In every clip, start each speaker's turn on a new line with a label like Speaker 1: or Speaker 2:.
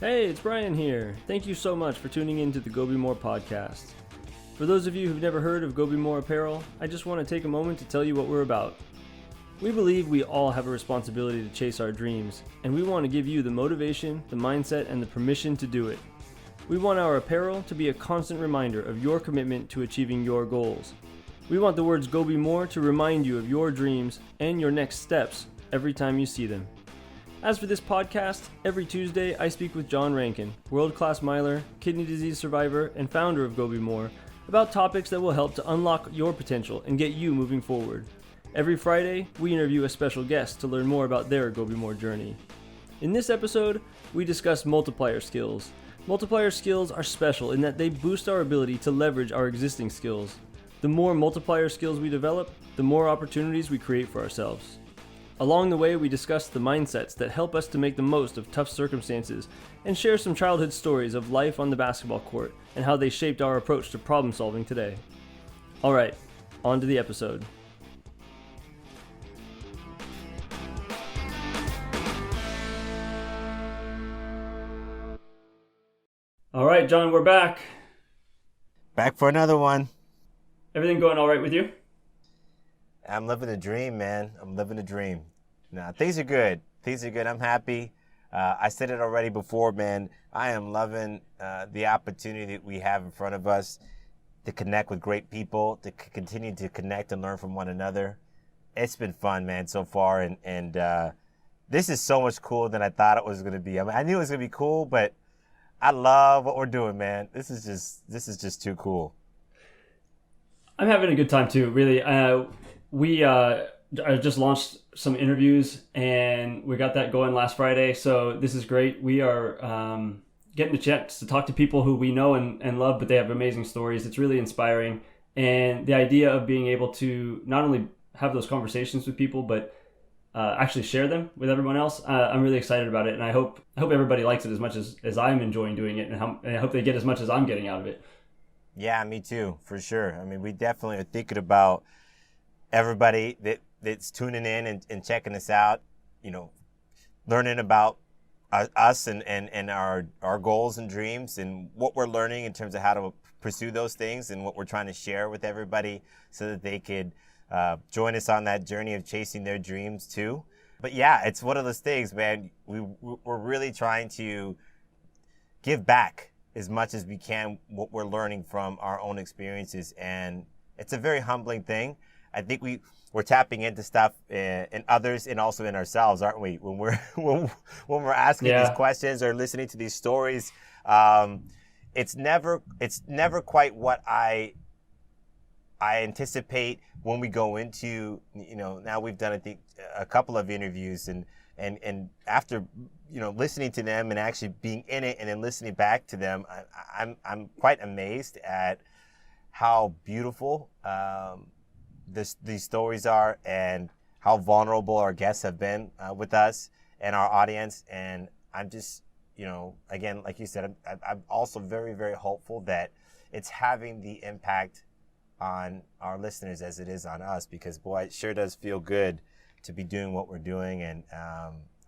Speaker 1: Hey, it's Bryan here. Thank you so much for tuning in to the Go Be More podcast. For those of you who've never heard of Go Be More Apparel, I just want to take a moment to tell you what we're about. We believe we all have a responsibility to chase our dreams, and we want to give you the motivation, the mindset, and the permission to do it. We want our apparel to be a constant reminder of your commitment to achieving your goals. We want the words Go Be More to remind you of your dreams and your next steps every time you see them. As for this podcast, every Tuesday I speak with Jon Rankin, world-class miler, kidney disease survivor, and founder of Go Be More, about topics that will help to unlock your potential and get you moving forward. Every Friday, we interview a special guest to learn more about their Go Be More journey. In this episode, we discuss multiplier skills. Multiplier skills are special in that they boost our ability to leverage our existing skills. The more multiplier skills we develop, the more opportunities we create for ourselves. Along the way, we discuss the mindsets that help us to make the most of tough circumstances and share some childhood stories of life on the basketball court and how they shaped our approach to problem solving today. All right, on to the episode. All right, Jon, we're back.
Speaker 2: Back for another one.
Speaker 1: Everything going all right with you?
Speaker 2: I'm living a dream, man. I'm living a dream. Nah, things are good. I'm happy. I said it already before, man. I am loving the opportunity that we have in front of us to connect with great people, to continue to connect and learn from one another. It's been fun, man, so far. And this is so much cooler than I thought it was going to be. I mean, I knew it was going to be cool, but I love what we're doing, man. This is just too cool.
Speaker 1: I'm having a good time too, really. I just launched some interviews and we got that going last Friday. So this is great. We are getting the chance to talk to people who we know and love, but they have amazing stories. It's really inspiring. And the idea of being able to not only have those conversations with people, but actually share them with everyone else. I'm really excited about it. And I hope everybody likes it as much as I'm enjoying doing it. And I hope they get as much as I'm getting out of it.
Speaker 2: Yeah, me too, for sure. I mean, we definitely are thinking about everybody that's tuning in and checking us out, you know, learning about us and our goals and dreams and what we're learning in terms of how to pursue those things and what we're trying to share with everybody so that they could join us on that journey of chasing their dreams too. But yeah, it's one of those things, man. We're really trying to give back as much as we can what we're learning from our own experiences, and it's a very humbling thing. I think we're tapping into stuff in others and also in ourselves, aren't we? When we're asking these questions or listening to these stories, it's never quite what I anticipate when we go into, you know, now we've done I think a couple of interviews and after, you know, listening to them and actually being in it and then listening back to them, I'm quite amazed at how beautiful these stories are and how vulnerable our guests have been with us and our audience. And I'm just, you know, again, like you said, I'm also very, very hopeful that it's having the impact on our listeners as it is on us, because boy, it sure does feel good to be doing what we're doing. And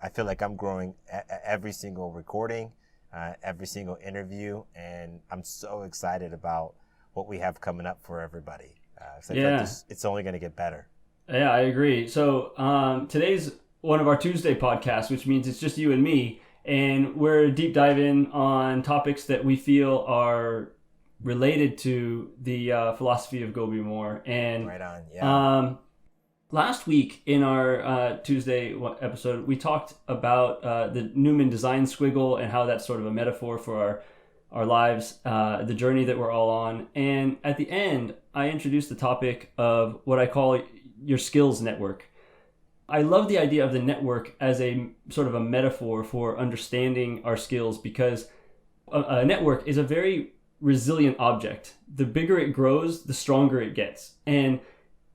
Speaker 2: I feel like I'm growing every single recording, every single interview, and I'm so excited about what we have coming up for everybody. So I feel like it's only going to get better.
Speaker 1: Yeah, I agree. So today's one of our Tuesday podcasts, which means it's just you and me, and we're deep diving on topics that we feel are related to the philosophy of Go Be More. And
Speaker 2: right on, yeah.
Speaker 1: Last week in our Tuesday episode, we talked about the Newman design squiggle and how that's sort of a metaphor for our lives, the journey that we're all on. And at the end, I introduced the topic of what I call your skills network. I love the idea of the network as a sort of a metaphor for understanding our skills, because a network is a very resilient object. The bigger it grows, the stronger it gets. And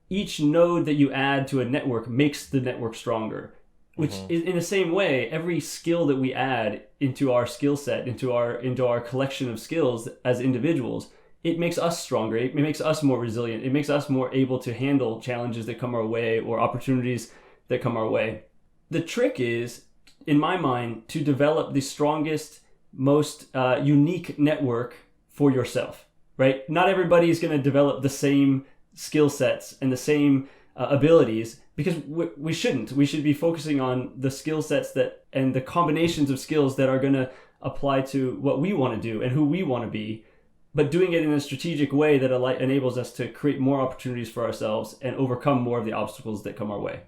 Speaker 1: each node that you add to a network makes the network stronger, which is in the same way, every skill that we add into our skill set, into our collection of skills as individuals, it makes us stronger. It makes us more resilient. It makes us more able to handle challenges that come our way or opportunities that come our way. The trick is, in my mind, to develop the strongest most unique network for yourself, right? Not everybody's going to develop the same skill sets and the same abilities, because we shouldn't. We should be focusing on the skill sets that and the combinations of skills that are going to apply to what we want to do and who we want to be, but doing it in a strategic way that enables us to create more opportunities for ourselves and overcome more of the obstacles that come our way.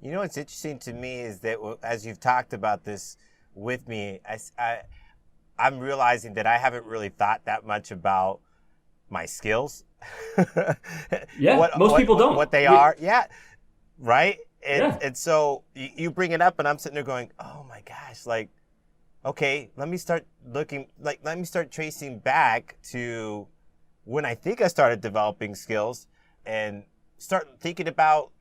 Speaker 2: You know what's interesting to me is that as you've talked about this with me, I'm realizing that I haven't really thought that much about my skills.
Speaker 1: Yeah, most people don't.
Speaker 2: What they are. Yeah, right? And
Speaker 1: Yeah.
Speaker 2: so you bring it up and I'm sitting there going, oh my gosh, like, okay, let me start tracing back to when I think I started developing skills and start thinking about,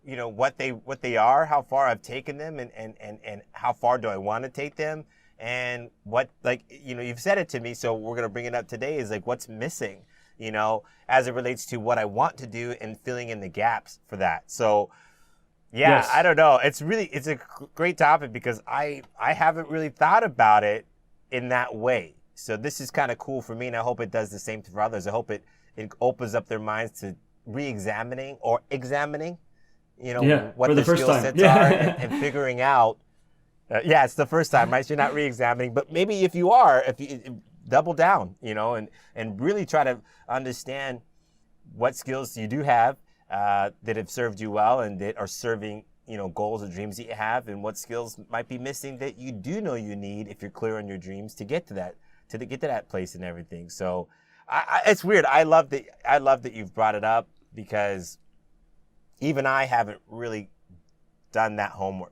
Speaker 2: you know, what they are, how far I've taken them, and how far do I want to take them, and what, like, you know, you've said it to me, so we're going to bring it up today, is like what's missing, you know, as it relates to what I want to do and filling in the gaps for that. So yeah,
Speaker 1: Yes.
Speaker 2: I don't know. It's a great topic because I haven't really thought about it in that way. So this is kind of cool for me, and I hope it does the same for others. I hope it opens up their minds to re-examining or examining, you know, what
Speaker 1: for the
Speaker 2: the
Speaker 1: first
Speaker 2: skill
Speaker 1: time.
Speaker 2: sets are, and figuring out. Yeah, it's the first time, right? So you're not re-examining, but maybe if you double down, you know, and really try to understand what skills you do have that have served you well and that are serving, you know, goals or dreams that you have, and what skills might be missing that you do know you need if you're clear on your dreams to get to that place and everything. So it's weird. I love that you've brought it up, because even I haven't really done that homework.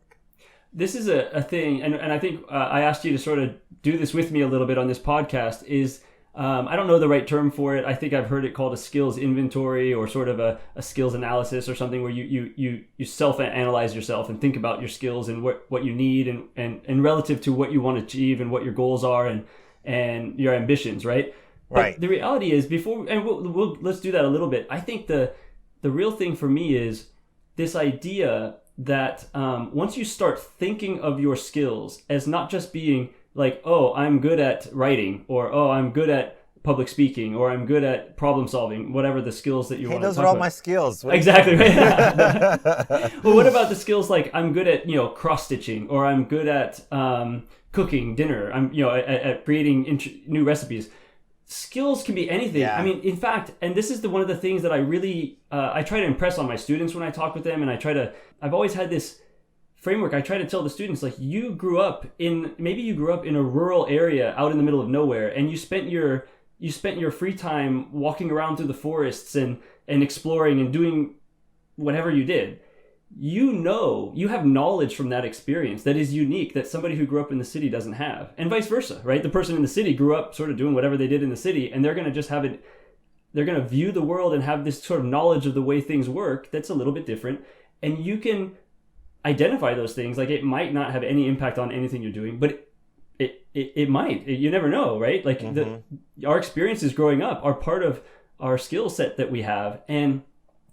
Speaker 1: This is a thing, and I think I asked you to sort of do this with me a little bit on this podcast, is I don't know the right term for it. I think I've heard it called a skills inventory, or sort of a skills analysis, or something, where you self-analyze yourself and think about your skills and what you need and relative to what you want to achieve and what your goals are and your ambitions, right?
Speaker 2: Right.
Speaker 1: But the reality is, let's do that a little bit. I think the real thing for me is this idea that once you start thinking of your skills as not just being like, oh, I'm good at writing, or oh, I'm good at public speaking, or I'm good at problem solving, whatever the skills that you want to talk about.
Speaker 2: Those are all my skills.
Speaker 1: Exactly. Right? Well, what about the skills like I'm good at, you know, cross stitching, or I'm good at cooking dinner, I'm, you know, at creating new recipes. Skills can be anything.
Speaker 2: Yeah.
Speaker 1: I mean, in fact, and this is one of the things that I really I try to impress on my students when I talk with them, and I've always had this framework. I try to tell the students, like, maybe you grew up in a rural area out in the middle of nowhere, and you spent your free time walking around through the forests and exploring and doing whatever you did. You know, you have knowledge from that experience that is unique, that somebody who grew up in the city doesn't have, and vice versa, right? The person in the city grew up sort of doing whatever they did in the city, and they're going to just have it. They're going to view the world and have this sort of knowledge of the way things work that's a little bit different, and you can identify those things. Like, it might not have any impact on anything you're doing, but it might. You never know, right? Like, our experiences growing up are part of our skill set that we have, and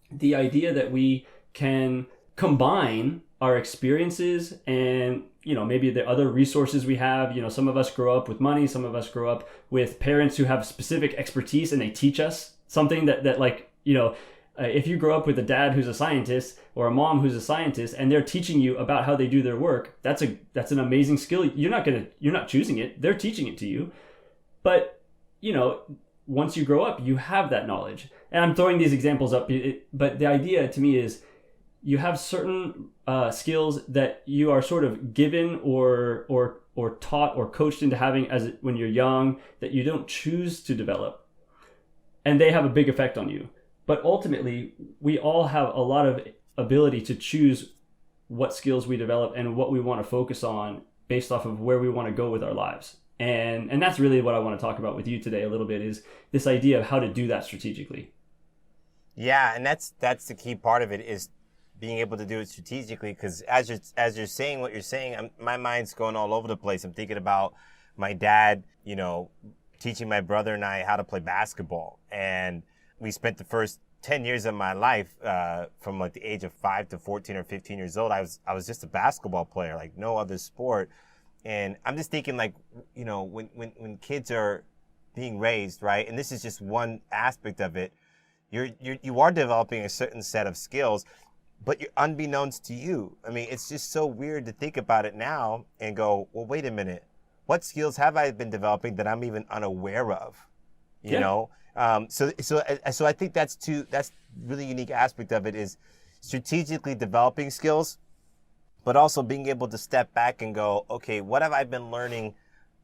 Speaker 1: the idea that we can combine our experiences and, you know, maybe the other resources we have. You know, some of us grow up with money, some of us grow up with parents who have specific expertise and they teach us something that like, you know, if you grow up with a dad who's a scientist or a mom who's a scientist and they're teaching you about how they do their work, that's an amazing skill. You're not choosing it. They're teaching it to you. But, you know, once you grow up, you have that knowledge. And I'm throwing these examples up, but the idea to me is you have certain skills that you are sort of given or taught or coached into having when you're young, that you don't choose to develop, and they have a big effect on you. But ultimately, we all have a lot of ability to choose what skills we develop and what we want to focus on based off of where we want to go with our lives. And that's really what I want to talk about with you today a little bit, is this idea of how to do that strategically.
Speaker 2: Yeah, and that's the key part of it, is being able to do it strategically, because as you're saying what you're saying, my mind's going all over the place. I'm thinking about my dad, you know, teaching my brother and I how to play basketball. And we spent the first 10 years of my life, from like the age of 5 to 14 or 15 years old, I was just a basketball player, like no other sport. And I'm just thinking like, when kids are being raised, right? And this is just one aspect of it. You are developing a certain set of skills, but you're unbeknownst to you. I mean, it's just so weird to think about it now and go, well, wait a minute. What skills have I been developing that I'm even unaware of? You know? So I think that's really unique aspect of it is strategically developing skills, but also being able to step back and go, okay, what have I been learning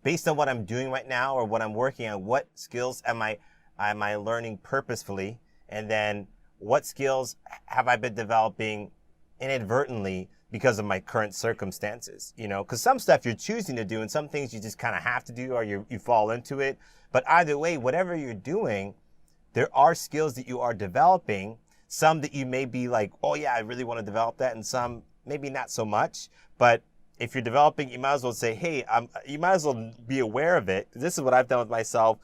Speaker 2: based on what I'm doing right now or what I'm working on? What skills am I learning purposefully? And then what skills have I been developing inadvertently because of my current circumstances? Because some stuff you're choosing to do and some things you just kind of have to do or you fall into it. But either way, whatever you're doing, there are skills that you are developing, some that you may be like, oh yeah, I really want to develop that, and some maybe not so much. But if you're developing, you might as well say, hey, you might as well be aware of it. This is what I've done with myself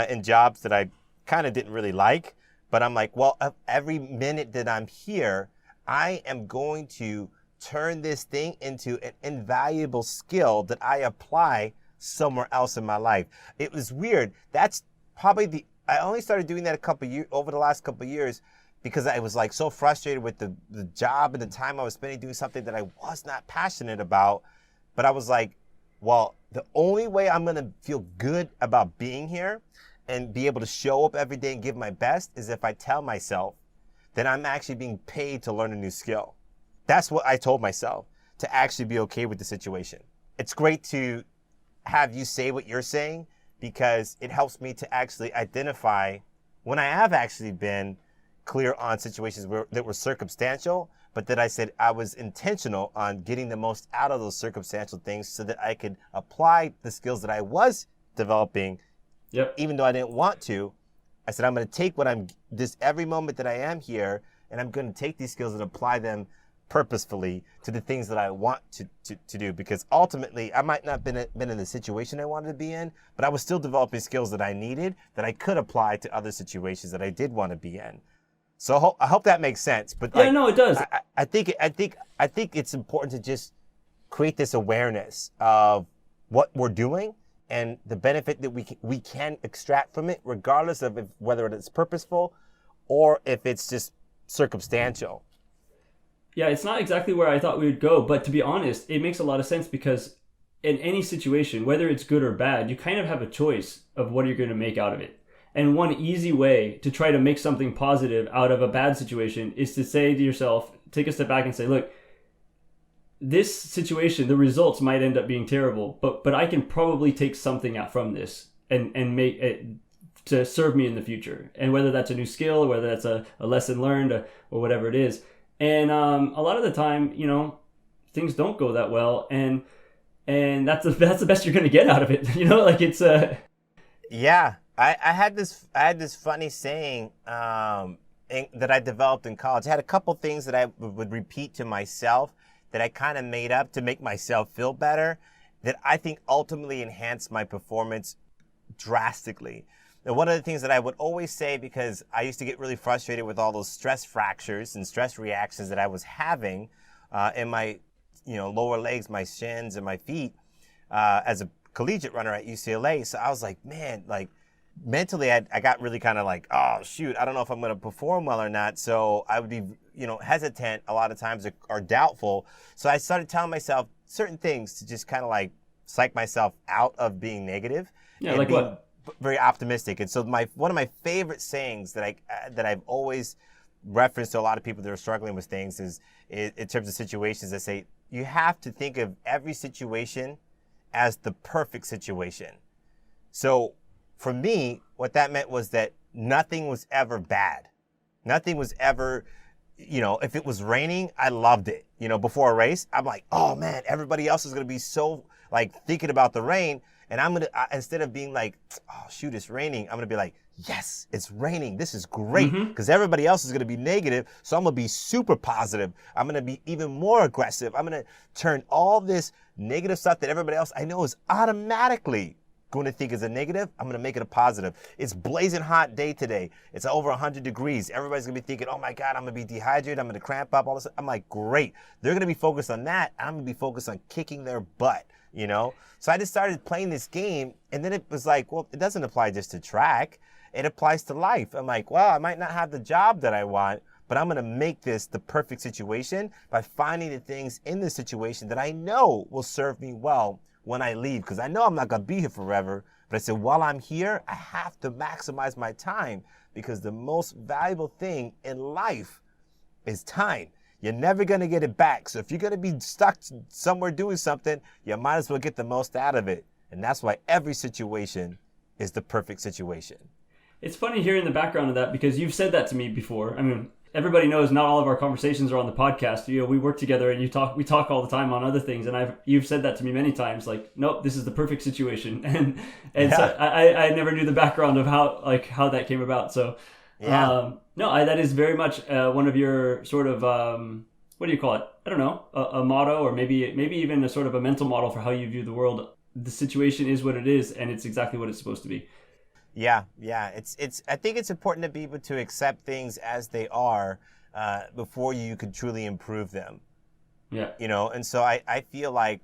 Speaker 2: in jobs that I kind of didn't really like. But I'm like, well, every minute that I'm here, I am going to turn this thing into an invaluable skill that I apply somewhere else in my life. It was weird. That's probably I only started doing that over the last couple of years because I was like so frustrated with the job and the time I was spending doing something that I was not passionate about. But I was like, well, the only way I'm going to feel good about being here and be able to show up every day and give my best is if I tell myself that I'm actually being paid to learn a new skill. That's what I told myself, to actually be okay with the situation. It's great to have you say what you're saying because it helps me to actually identify when I have actually been clear on situations that were circumstantial, but that I said I was intentional on getting the most out of those circumstantial things so that I could apply the skills that I was developing.
Speaker 1: Yep.
Speaker 2: Even though I didn't want to. I said, I'm going to take every moment that I am here, and I'm going to take these skills and apply them purposefully to the things that I want to do. Because ultimately, I might not have been in the situation I wanted to be in, but I was still developing skills that I needed that I could apply to other situations that I did want to be in. So I hope that makes sense. But
Speaker 1: yeah, no, it does.
Speaker 2: I think it's important to just create this awareness of what we're doing and the benefit that we can extract from it, regardless of whether it's purposeful or if it's just circumstantial.
Speaker 1: Yeah, it's not exactly where I thought we would go, but to be honest, it makes a lot of sense because in any situation, whether it's good or bad, you kind of have a choice of what you're going to make out of it. And one easy way to try to make something positive out of a bad situation is to say to yourself, take a step back and say, look, this situation, the results might end up being terrible, but I can probably take something out from this and make it to serve me in the future. And whether that's a new skill, or whether that's a lesson learned or whatever it is. And a lot of the time, things don't go that well. And that's the best you're going to get out of it. Like it's
Speaker 2: Yeah, I had this funny saying that I developed in college. I had a couple things that I would repeat to myself that I kind of made up to make myself feel better, that I think ultimately enhanced my performance drastically. And one of the things that I would always say, because I used to get really frustrated with all those stress fractures and stress reactions that I was having in my lower legs, my shins and my feet as a collegiate runner at UCLA. So I was like, man, like mentally I got really kind of like, oh shoot, I don't know if I'm going to perform well or not. So I would be hesitant a lot of times or doubtful. So I started telling myself certain things to just kind of like psych myself out of being negative.
Speaker 1: Yeah, like what?
Speaker 2: Very optimistic. And so one of my favorite sayings that I've always referenced to a lot of people that are struggling with things is in terms of situations, I say you have to think of every situation as the perfect situation. So for me, what that meant was that nothing was ever bad. Nothing was ever, if it was raining, I loved it. Before a race, I'm like, oh man, everybody else is going to be so like thinking about the rain. And I'm going to, instead of being like, oh shoot, it's raining, I'm going to be like, yes, it's raining. This is great. Because everybody else is going to be negative. So I'm going to be super positive. I'm going to be even more aggressive. I'm going to turn all this negative stuff that everybody else I know is automatically going to think is a negative. I'm going to make it a positive. It's blazing hot day today. It's over 100 degrees. Everybody's going to be thinking, oh my God, I'm going to be dehydrated. I'm going to cramp up all this. I'm like, great. They're going to be focused on that. I'm going to be focused on kicking their butt. you know? So I just started playing this game, and then it was like, well, it doesn't apply just to track. It applies to life. I'm like, well, I might not have the job that I want, but I'm going to make this the perfect situation by finding the things in this situation that I know will serve me well when I leave, because I know I'm not going to be here forever. But I said, while I'm here, I have to maximize my time, because the most valuable thing in life is time. You're never going to get it back. So if you're going to be stuck somewhere doing something, you might as well get the most out of it. And that's why every situation is the perfect situation.
Speaker 1: It's funny hearing the background of that, because you've said that to me before. I mean, everybody knows not all of our conversations are on the podcast. You know, we work together and we talk all the time on other things. And you've said that to me many times, like, nope, this is the perfect situation. And yeah. So I never knew the background of how that came about. So yeah. That is very much one of your sort of, what do you call it? I don't know, a motto, or maybe even a sort of a mental model for how you view the world. The situation is what it is, and it's exactly what it's supposed to be.
Speaker 2: Yeah. It's. I think it's important to be able to accept things as they are before you could truly improve them.
Speaker 1: Yeah.
Speaker 2: You know, and so I feel like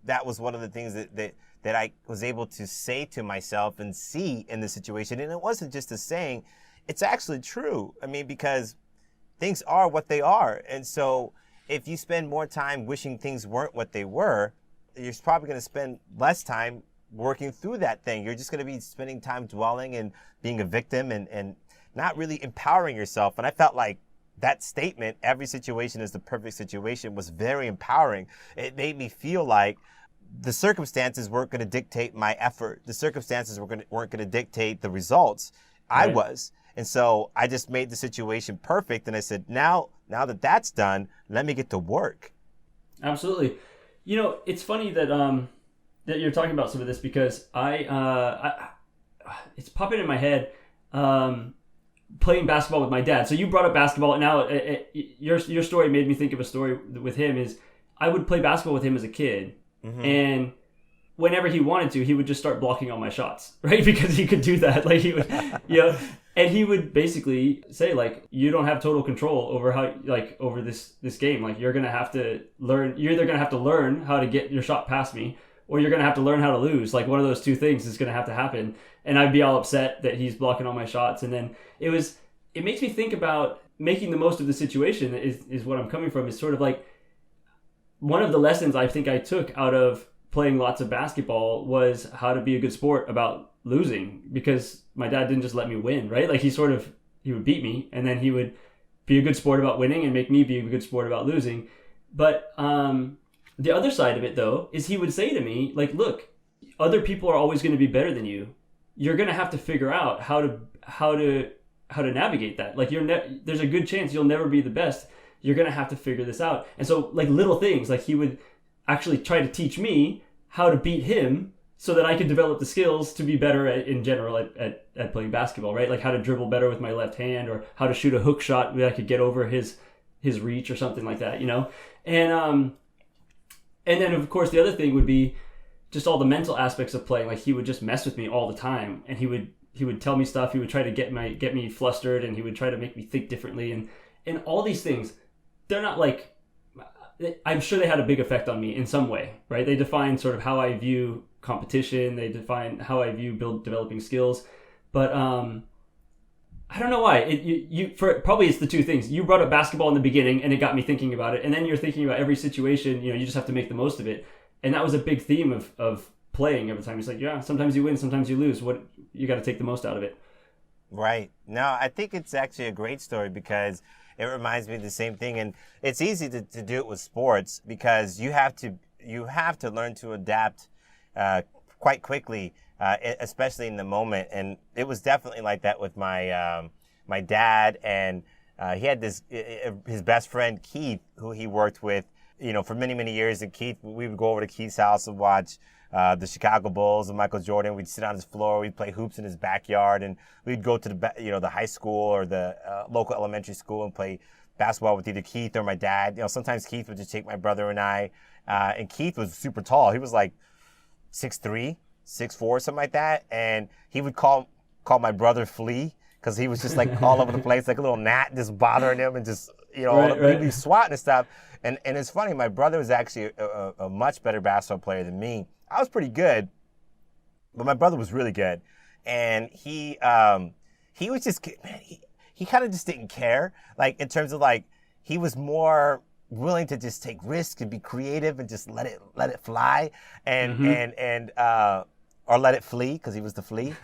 Speaker 2: that was one of the things that I was able to say to myself and see in the situation. And it wasn't just a saying, it's actually true. I mean, because things are what they are. And so if you spend more time wishing things weren't what they were, you're probably going to spend less time working through that thing. You're just going to be spending time dwelling and being a victim and not really empowering yourself. And I felt like that statement, every situation is the perfect situation, was very empowering. It made me feel like the circumstances weren't going to dictate my effort. The circumstances weren't going to dictate the results. Right. I was. And so I just made the situation perfect. And I said, now that that's done, let me get to work.
Speaker 1: Absolutely. You know, it's funny that that you're talking about some of this, because I it's popping in my head, playing basketball with my dad. So you brought up basketball, and now your story made me think of a story with him. Is I would play basketball with him as a kid, mm-hmm. and whenever he wanted to, he would just start blocking all my shots, right? Because he could do that. Like he would, and he would basically say, like, you don't have total control over over this game. Like, you're gonna have to learn. You're either gonna have to learn how to get your shot past me, or you're going to have to learn how to lose. Like, one of those two things is going to have to happen. And I'd be all upset that he's blocking all my shots. And then it makes me think about making the most of the situation is what I'm coming from. Is sort of like one of the lessons I think I took out of playing lots of basketball was how to be a good sport about losing, because my dad didn't just let me win, right? Like, he would beat me, and then he would be a good sport about winning and make me be a good sport about losing. But, the other side of it, though, is he would say to me, like, look, other people are always going to be better than you. You're going to have to figure out how to navigate that. Like, there's a good chance you'll never be the best. You're going to have to figure this out. And so, like, little things, like, he would actually try to teach me how to beat him so that I could develop the skills to be better in general at playing basketball, right? Like, how to dribble better with my left hand, or how to shoot a hook shot that I could get over his reach or something like that, you know? And then, of course, the other thing would be just all the mental aspects of playing. Like, he would just mess with me all the time, and he would tell me stuff. He would try to get me flustered, and he would try to make me think differently. And all these things, they're not like, I'm sure they had a big effect on me in some way, right? They define sort of how I view competition. They define how I view developing skills. But I don't know why. Probably it's the two things. You brought up basketball in the beginning, and it got me thinking about it. And then you're thinking about every situation. You know, you just have to make the most of it. And that was a big theme of playing every time. It's like, yeah, sometimes you win, sometimes you lose. What you got to take the most out of it.
Speaker 2: Right. No, I think it's actually a great story, because it reminds me of the same thing. And it's easy to do it with sports, because you have to learn to adapt quite quickly. Especially in the moment. And it was definitely like that with my my dad. And he had his best friend, Keith, who he worked with, for many, many years. And Keith, we would go over to Keith's house and watch the Chicago Bulls and Michael Jordan. We'd sit on his floor. We'd play hoops in his backyard. And we'd go to the high school or the local elementary school and play basketball with either Keith or my dad. Sometimes Keith would just take my brother and I. And Keith was super tall. He was like 6'3". 6'4", something like that, and he would call my brother Flea, because he was just like all over the place, like a little gnat just bothering him, and just he'd be swatting and stuff. And it's funny, my brother was actually a much better basketball player than me, I was pretty good, but my brother was really good, and he was just, man, he kind of just didn't care, like in terms of like he was more willing to just take risks and be creative and just let it fly and or let it flee, because he was the flea.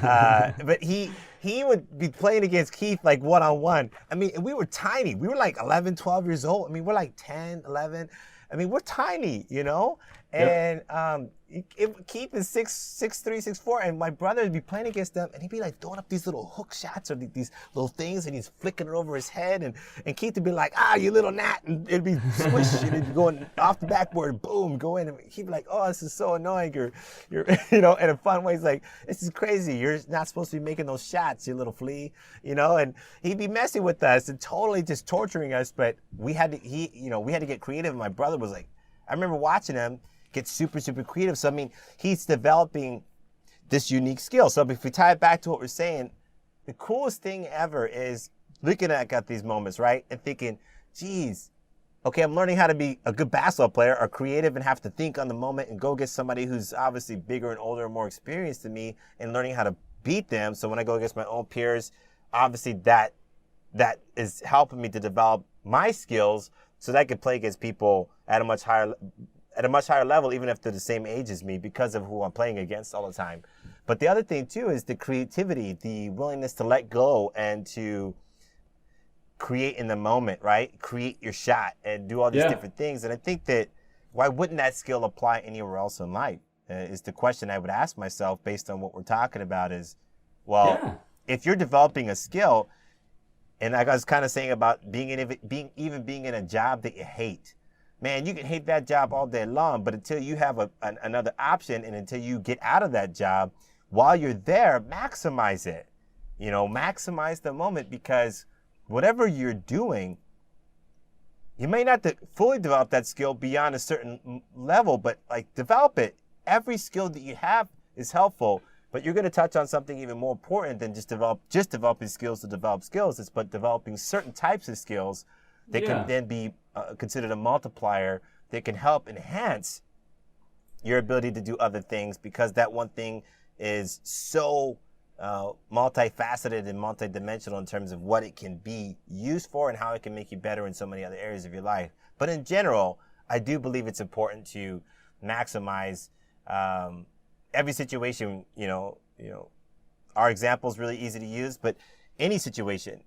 Speaker 2: But he would be playing against Keith like one-on-one. I mean, we were tiny. We were like 11, 12 years old. I mean, we're like 10, 11. I mean, we're tiny, you know? And Keith is 6'3", 6'4", and my brother would be playing against them, and he'd be like throwing up these little hook shots or these little things, and he's flicking it over his head, and Keith would be like, you little gnat, and it'd be swish, and it'd be going off the backboard, boom, go in, and he'd be like, oh, this is so annoying, you're you know, in a fun way. He's like, this is crazy, you're not supposed to be making those shots, you little flea, you know, and he'd be messing with us and totally just torturing us, but we had to get creative, and my brother was like, I remember watching him get super, super creative. So, I mean, he's developing this unique skill. So if we tie it back to what we're saying, the coolest thing ever is looking at these moments, right? And thinking, geez, okay, I'm learning how to be a good basketball player or creative and have to think on the moment and go get somebody who's obviously bigger and older and more experienced than me and learning how to beat them. So when I go against my own peers, obviously that is helping me to develop my skills so that I can play against people at a much higher level, even if they're the same age as me, because of who I'm playing against all the time. But the other thing too is the creativity, the willingness to let go and to create in the moment, right? Create your shot and do all these different things. And I think that why wouldn't that skill apply anywhere else in life? Is the question I would ask myself based on what we're talking about is, well, if you're developing a skill, and like I was kind of saying about being in a job that you hate, man, you can hate that job all day long, but until you have another option and until you get out of that job, while you're there, maximize it. You know, maximize the moment, because whatever you're doing, you may not fully develop that skill beyond a certain level, but like develop it. Every skill that you have is helpful, but you're going to touch on something even more important than just developing skills to develop skills. It's but developing certain types of skills that can then be considered a multiplier that can help enhance your ability to do other things, because that one thing is so multifaceted and multidimensional in terms of what it can be used for and how it can make you better in so many other areas of your life. But in general, I do believe it's important to maximize every situation. You know, our example is really easy to use, but any situation,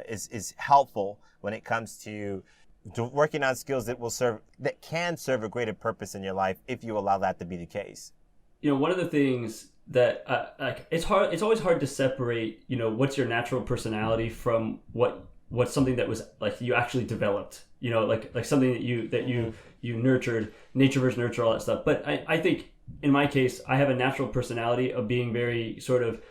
Speaker 2: is helpful when it comes to working on skills that can serve a greater purpose in your life if you allow that to be the case.
Speaker 1: One of the things that it's always hard to separate, what's your natural personality from what's something that was like you actually developed, like something that you nurtured, nature versus nurture, all that stuff. But I think in my case, I have a natural personality of being very sort of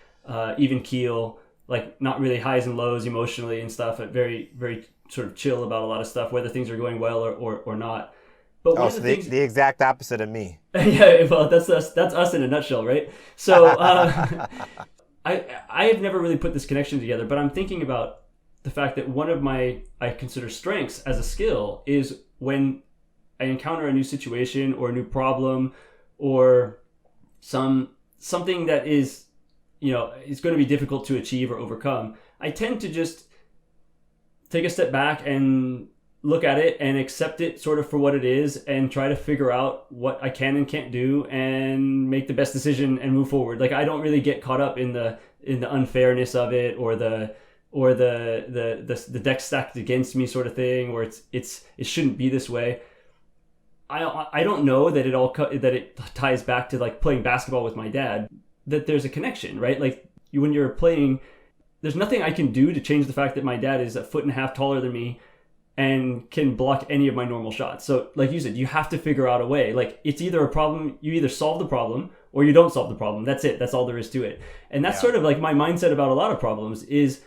Speaker 1: even keel, like not really highs and lows emotionally and stuff, but very, very sort of chill about a lot of stuff, whether things are going well or not. But one of the things,
Speaker 2: the exact opposite of me.
Speaker 1: Yeah, well, that's us in a nutshell, right? So I have never really put this connection together, but I'm thinking about the fact that one of I consider strengths as a skill is when I encounter a new situation or a new problem or something that is, is going to be difficult to achieve or overcome, I tend to just take a step back and look at it and accept it sort of for what it is and try to figure out what I can and can't do and make the best decision and move forward. Like I don't really get caught up in the unfairness of it or the deck stacked against me sort of thing, or it shouldn't be this way. I don't know that it ties back to like playing basketball with my dad, that there's a connection, right? Like when you're playing, there's nothing I can do to change the fact that my dad is 1.5 feet taller than me and can block any of my normal shots. So like you said, you have to figure out a way. Like it's either a problem, you either solve the problem or you don't solve the problem. That's it. That's all there is to it. And that's sort of like my mindset about a lot of problems is,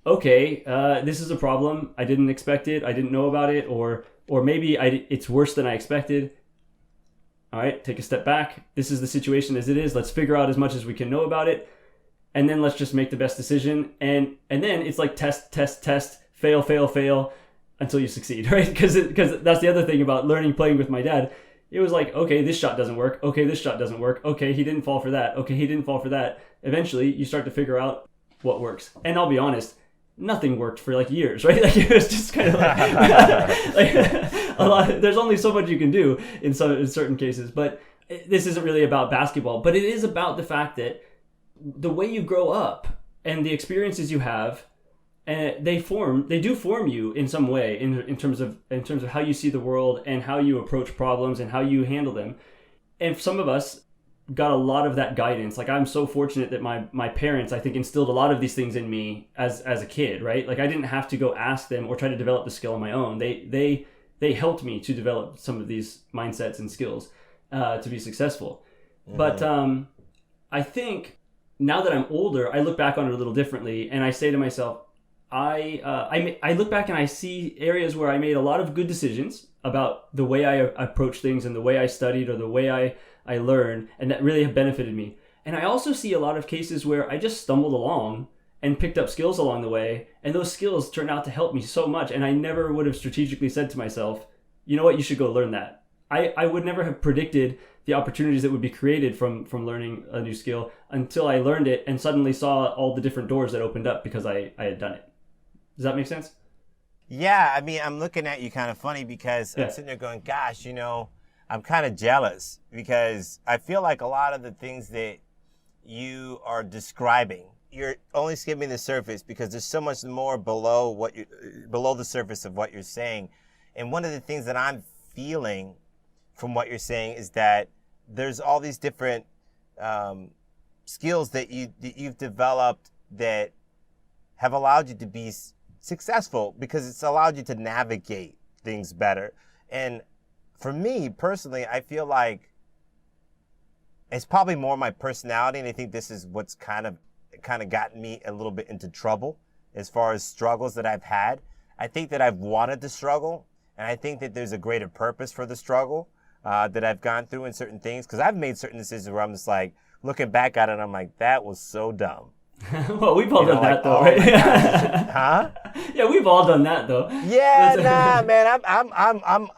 Speaker 1: okay, this is a problem. I didn't expect it. I didn't know about it. Or maybe it's worse than I expected. All right, take a step back. This is the situation as it is. Let's figure out as much as we can know about it. And then let's just make the best decision. And then it's like test, fail, until you succeed, right? Because that's the other thing about playing with my dad, It was like, okay, this shot doesn't work. Okay, this shot doesn't work. Okay, he didn't fall for that. Okay, he didn't fall for that. Eventually, you start to figure out what works. And I'll be honest, nothing worked for like years, right? Like it was just kind of like, there's only so much you can do in certain cases. But this isn't really about basketball, but it is about the fact that the way you grow up and the experiences you have, and they do form you in some way in terms of how you see the world and how you approach problems and how you handle them. And some of us got a lot of that guidance. Like I'm so fortunate that my parents, I think, instilled a lot of these things in me as a kid, right? Like I didn't have to go ask them or try to develop the skill on my own. They helped me to develop some of these mindsets and skills to be successful. Mm-hmm. But I think now that I'm older, I look back on it a little differently, and I say to myself, I look back and I see areas where I made a lot of good decisions about the way I approach things and the way I studied or the way I learned, and that really have benefited me. And I also see a lot of cases where I just stumbled along and picked up skills along the way, and those skills turned out to help me so much, and I never would have strategically said to myself, you know what, you should go learn that. I would never have predicted the opportunities that would be created from learning a new skill until I learned it and suddenly saw all the different doors that opened up because I had done it. Does that make sense?
Speaker 2: Yeah, I mean, I'm looking at you kind of funny because I'm sitting there going, gosh, I'm kind of jealous because I feel like a lot of the things that you are describing, you're only skimming the surface because there's so much more below the surface of what you're saying. And one of the things that I'm feeling from what you're saying is that there's all these different skills that you've developed that have allowed you to be successful because it's allowed you to navigate things better. And for me personally, I feel like it's probably more my personality, and I think this is what's kind of gotten me a little bit into trouble as far as struggles that I've had. I think that I've wanted to struggle, and I think that there's a greater purpose for the struggle that I've gone through in certain things, because I've made certain decisions where I'm just like looking back at it and I'm like, that was so dumb.
Speaker 1: Well, we've all done that though, right?
Speaker 2: Huh?
Speaker 1: Yeah, we've all done that though.
Speaker 2: Yeah, man,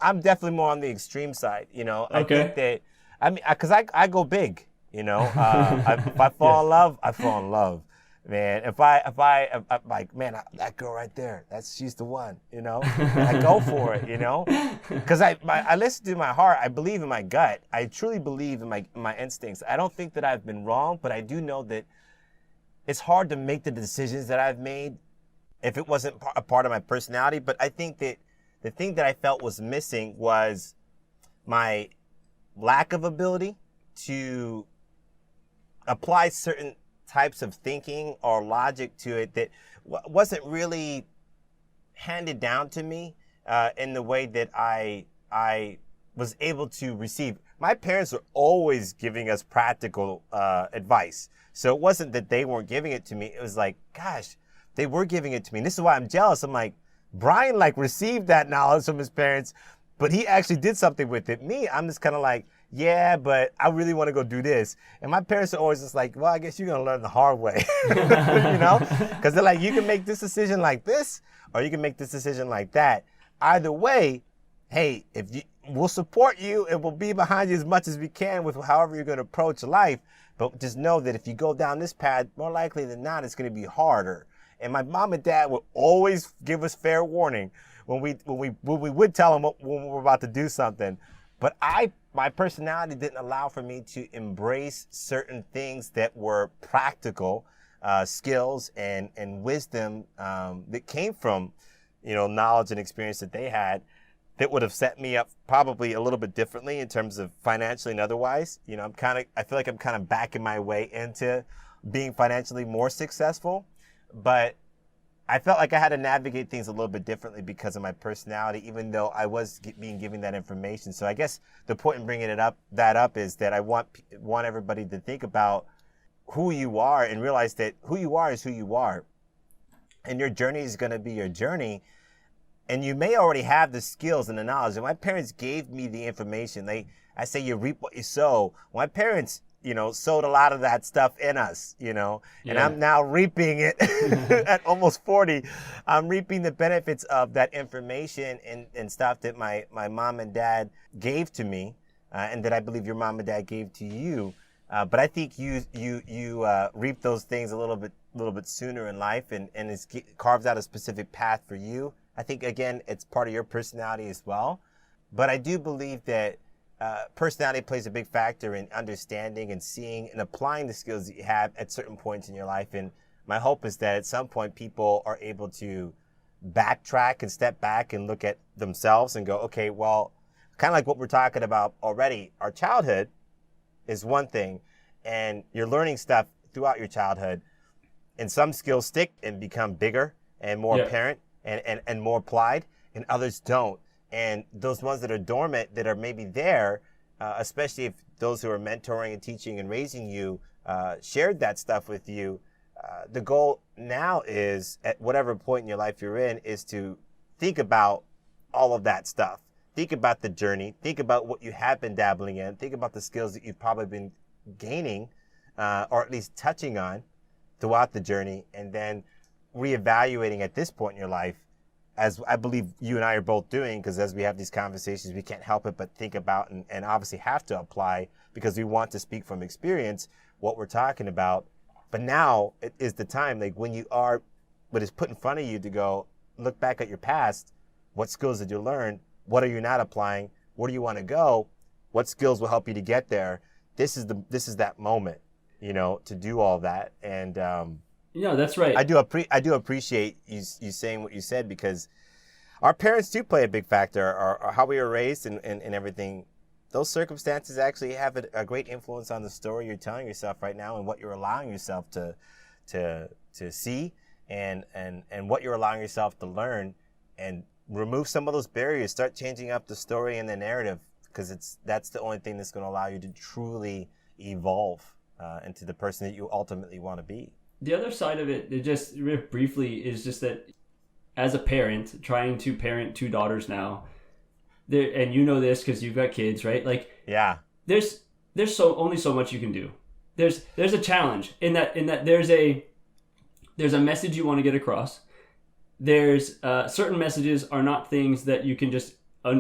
Speaker 2: I'm definitely more on the extreme side. I think that because I go big. If I fall in love, I fall in love, man. If I like, man, that girl right there, she's the one. And I go for it. Because I listen to my heart. I believe in my gut. I truly believe in my instincts. I don't think that I've been wrong, but I do know that it's hard to make the decisions that I've made if it wasn't a part of my personality. But I think that the thing that I felt was missing was my lack of ability to apply certain types of thinking or logic to it that wasn't really handed down to me in the way that I was able to receive. My parents were always giving us practical advice. So it wasn't that they weren't giving it to me. It was like, gosh, they were giving it to me. And this is why I'm jealous. I'm like, Bryan received that knowledge from his parents, but he actually did something with it. Me, I'm just kind of like, yeah, but I really want to go do this. And my parents are always just like, well, I guess you're going to learn the hard way, Because they're like, you can make this decision like this, or you can make this decision like that. Either way, hey, we'll support you and we'll be behind you as much as we can with however you're going to approach life. But just know that if you go down this path, more likely than not, it's going to be harder. And my mom and dad would always give us fair warning when we would tell them when we were about to do something. But my personality didn't allow for me to embrace certain things that were practical skills and wisdom that came from, knowledge and experience that they had, that would have set me up probably a little bit differently in terms of financially and otherwise. I feel like I'm kind of backing my way into being financially more successful, but I felt like I had to navigate things a little bit differently because of my personality, even though I was being given that information. So I guess the point in bringing that up is that I want everybody to think about who you are and realize that who you are is who you are. And your journey is going to be your journey. And you may already have the skills and the knowledge. And my parents gave me the information. I say you reap what you sow. My parents, sowed a lot of that stuff in us, and I'm now reaping it at almost 40. I'm reaping the benefits of that information and stuff that my mom and dad gave to me and that I believe your mom and dad gave to you. But I think you reap those things a little bit sooner in life, and it's carves out a specific path for you. I think, again, it's part of your personality as well. But I do believe that personality plays a big factor in understanding and seeing and applying the skills that you have at certain points in your life. And my hope is that at some point people are able to backtrack and step back and look at themselves and go, okay, well, kind of like what we're talking about already, our childhood is one thing, and you're learning stuff throughout your childhood, and some skills stick and become bigger and more apparent and more applied, and others don't. And those ones that are dormant, that are maybe there, especially if those who are mentoring and teaching and raising you shared that stuff with you, the goal now is, at whatever point in your life you're in, is to think about all of that stuff. Think about the journey. Think about what you have been dabbling in. Think about the skills that you've probably been gaining, or at least touching on throughout the journey, and then reevaluating at this point in your life, as I believe you and I are both doing, because as we have these conversations, we can't help it but think about and obviously have to apply, because we want to speak from experience what we're talking about. But now it is the time, like when you are, what is put in front of you, to go look back at your past. What skills did you learn? What are you not applying? Where do you want to go? What skills will help you to get there? This is that moment, to do all that. And
Speaker 1: that's right.
Speaker 2: I do appreciate you saying what you said, because our parents do play a big factor, or how we were raised and everything. Those circumstances actually have a great influence on the story you're telling yourself right now, and what you're allowing yourself to see, and what you're allowing yourself to learn, and remove some of those barriers. Start changing up the story and the narrative, because that's the only thing that's going to allow you to truly evolve into the person that you ultimately want to be.
Speaker 1: The other side of it, just briefly, is just that as a parent, trying to parent two daughters now, and you know this because you've got kids, right? Like, yeah, there's only so much you can do. There's a challenge in that there's a message you want to get across. There's certain messages are not things that you can just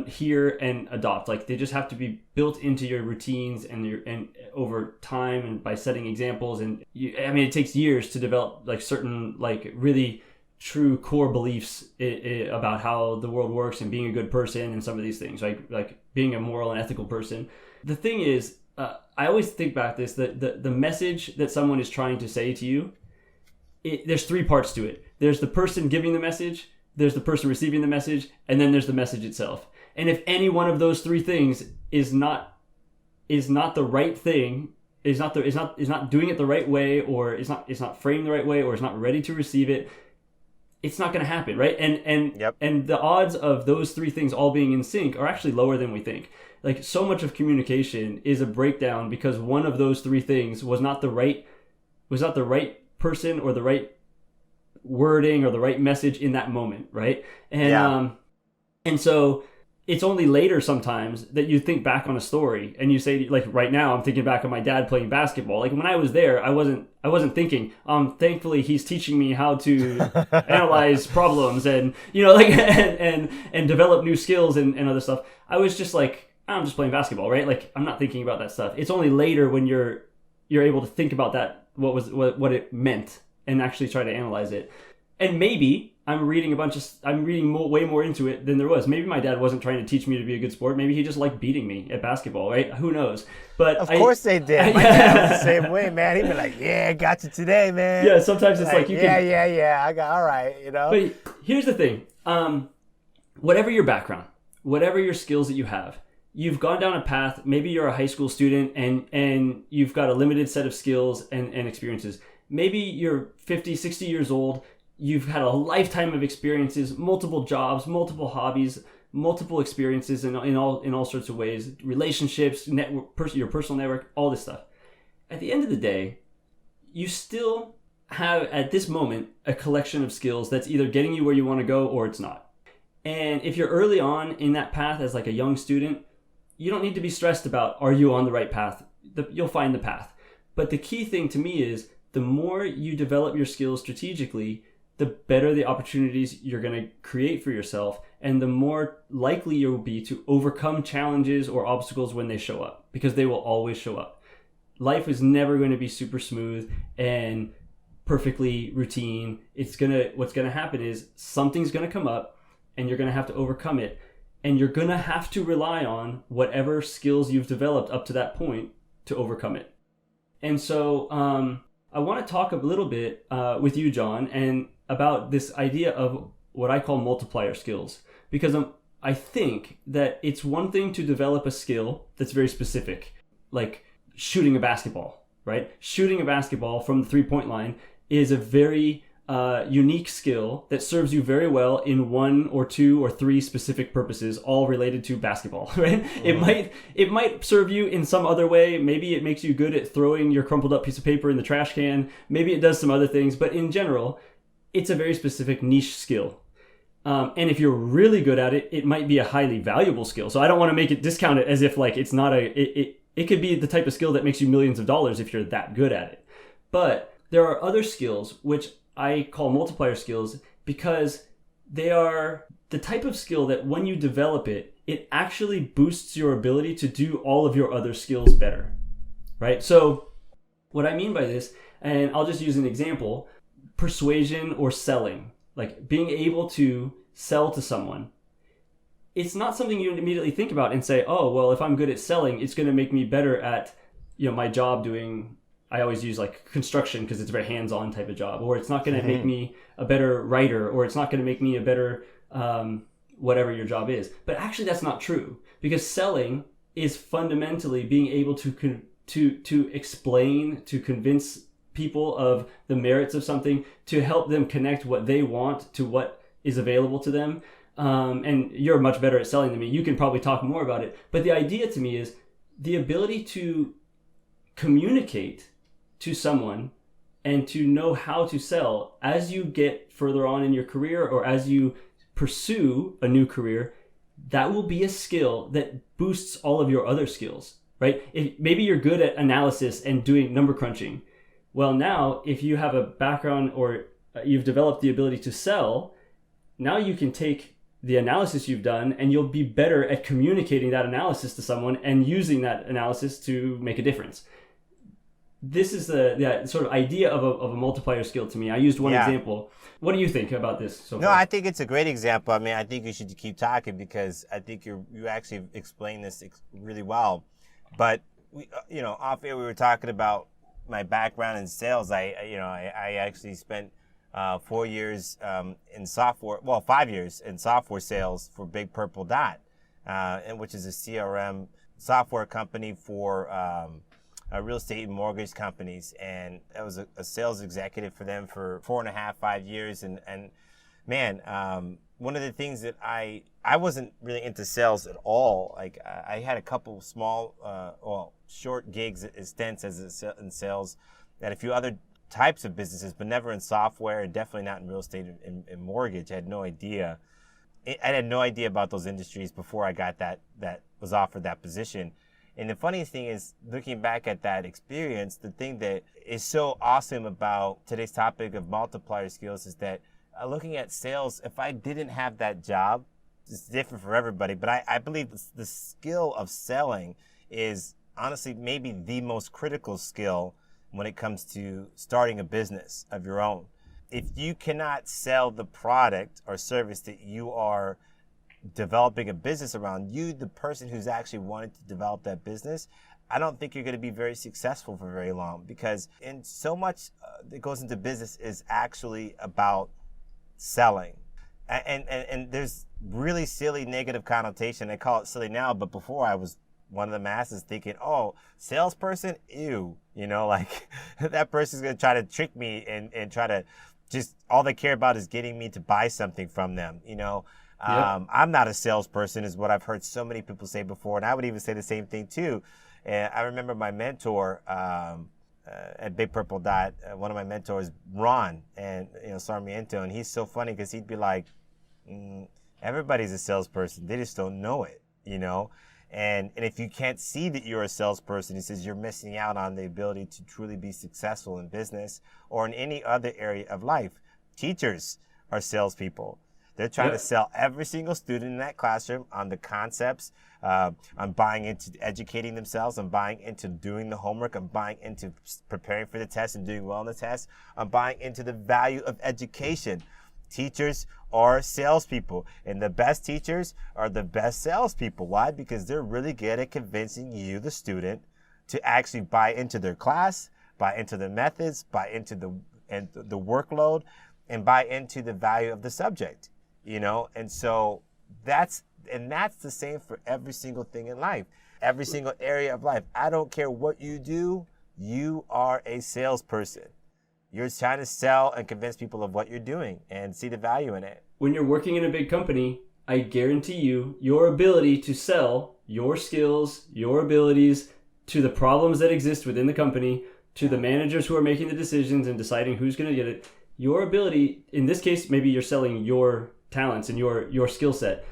Speaker 1: hear and adopt. Like, they just have to be built into your routines and over time, and by setting examples. And it takes years to develop like certain like really true core beliefs about how the world works and being a good person, and some of these things, like being a moral and ethical person. The thing is, I always think about this, that the message that someone is trying to say to you, there's three parts to it. There's the person giving the message, there's the person receiving the message, and then there's the message itself. And if any one of those three things is not the right thing, is not doing it the right way, or is not framed the right way, or is not ready to receive it, it's not going to happen, right? And the odds of those three things all being in sync are actually lower than we think. Like, so much of communication is a breakdown because one of those three things was not the right person, or the right wording, or the right message in that moment, right? And so it's only later sometimes that you think back on a story and you say, like, right now I'm thinking back on my dad playing basketball. Like, when I was there, I wasn't thinking, thankfully he's teaching me how to analyze problems and and develop new skills and other stuff. I was just like, I'm just playing basketball, right? Like, I'm not thinking about that stuff. It's only later when you're able to think about that, what it meant, and actually try to analyze it. And maybe I'm reading way more into it than there was. Maybe my dad wasn't trying to teach me to be a good sport. Maybe he just liked beating me at basketball, right? Who knows? But
Speaker 2: of course they did. My dad was the same way, man. He'd be like, "Yeah, got you today, man."
Speaker 1: Yeah, sometimes it's like you can.
Speaker 2: Yeah. I got all right,
Speaker 1: But here's the thing: whatever your background, whatever your skills that you have, you've gone down a path. Maybe you're a high school student and you've got a limited set of skills and experiences. Maybe you're 50, 60 years old. You've had a lifetime of experiences, multiple jobs, multiple hobbies, multiple experiences in all sorts of ways, relationships, network, your personal network, all this stuff. At the end of the day, you still have, at this moment, a collection of skills that's either getting you where you want to go or it's not. And if you're early on in that path as like a young student, you don't need to be stressed about, are you on the right path? You'll find the path. But the key thing to me is, the more you develop your skills strategically, the better the opportunities you're going to create for yourself, and the more likely you'll be to overcome challenges or obstacles when they show up, because they will always show up. Life is never going to be super smooth and perfectly routine. What's gonna happen is something's gonna come up and you're gonna have to overcome it, and you're gonna have to rely on whatever skills you've developed up to that point to overcome it. And so I want to talk a little bit with you, Jon, and about this idea of what I call multiplier skills, because I think that it's one thing to develop a skill that's very specific, like shooting a basketball, right? Shooting a basketball from the three-point line is a very unique skill that serves you very well in one or two or three specific purposes, all related to basketball, right? Mm-hmm. It might serve you in some other way. Maybe it makes you good at throwing your crumpled up piece of paper in the trash can. Maybe it does some other things, but in general, it's a very specific niche skill. And if you're really good at it, it might be a highly valuable skill. So I don't want to make it discount it as if like it's not it could be the type of skill that makes you millions of dollars if you're that good at it. But there are other skills which I call multiplier skills, because they are the type of skill that when you develop it, it actually boosts your ability to do all of your other skills better, right? So what I mean by this, and I'll just use an example, persuasion or selling, like being able to sell to someone. It's not something you immediately think about and say, oh, well, if I'm good at selling, it's going to make me better at, my job doing, I always use like construction because it's a very hands-on type of job, or it's not going to make me a better writer, or it's not going to make me a better whatever your job is. But actually that's not true, because selling is fundamentally being able to explain, to convince people of the merits of something, to help them connect what they want to what is available to them. And you're much better at selling than me. You can probably talk more about it. But the idea to me is the ability to communicate to someone and to know how to sell as you get further on in your career, or as you pursue a new career. That will be a skill that boosts all of your other skills, right? Maybe you're good at analysis and doing number crunching. Well, now if you have a background or you've developed the ability to sell, now you can take the analysis you've done and you'll be better at communicating that analysis to someone and using that analysis to make a difference. This is the sort of idea of a multiplier skill to me. I used one example. What do you think about this so far?
Speaker 2: No, I think it's a great example. I mean, I think you should keep talking, because I think you actually explained this really well. But we, off air we were talking about my background in sales. I actually spent 4 years in software. Well, 5 years in software sales for Big Purple Dot, which is a CRM software company for real estate and mortgage companies. And I was a sales executive for them for 4.5, 5 years. And man, one of the things that I wasn't really into sales at all. Like I had a couple small, short gigs, stints in sales at a few other types of businesses, but never in software, and definitely not in real estate and mortgage. I had no idea. I had no idea about those industries before I got that was offered that position. And the funniest thing is, looking back at that experience, the thing that is so awesome about today's topic of multiplier skills is that looking at sales, if I didn't have that job, it's different for everybody, but I believe the skill of selling is honestly maybe the most critical skill when it comes to starting a business of your own. If you cannot sell the product or service that you are developing a business around, you, the person who's actually wanted to develop that business, I don't think you're going to be very successful for very long, because in so much that goes into business is actually about selling. And there's really silly negative connotation. I call it silly now, but before I was one of the masses thinking, oh, salesperson, ew, like that person's going to try to trick me and try to just, all they care about is getting me to buy something from them, Yep. I'm not a salesperson, is what I've heard so many people say before, and I would even say the same thing too. And I remember my mentor at Big Purple Dot, one of my mentors, Ron, and Sarmiento, and he's so funny because he'd be like, everybody's a salesperson, they just don't know it, And if you can't see that you're a salesperson, he says you're missing out on the ability to truly be successful in business or in any other area of life. Teachers are salespeople. They're trying to sell every single student in that classroom on the concepts, on buying into educating themselves, on buying into doing the homework, on buying into preparing for the test and doing well on the test, on buying into the value of education. Teachers are salespeople, and the best teachers are the best salespeople. Why? Because they're really good at convincing you, the student, to actually buy into their class, buy into the methods, buy into the workload, and buy into the value of the subject. And so that's the same for every single thing in life, every single area of life. I don't care what you do, you are a salesperson. You're trying to sell and convince people of what you're doing and see the value in it.
Speaker 1: When you're working in a big company, I guarantee you, your ability to sell your skills, your abilities to the problems that exist within the company, to the managers who are making the decisions and deciding who's going to get it, your ability, in this case, maybe you're selling your talents and your skill set,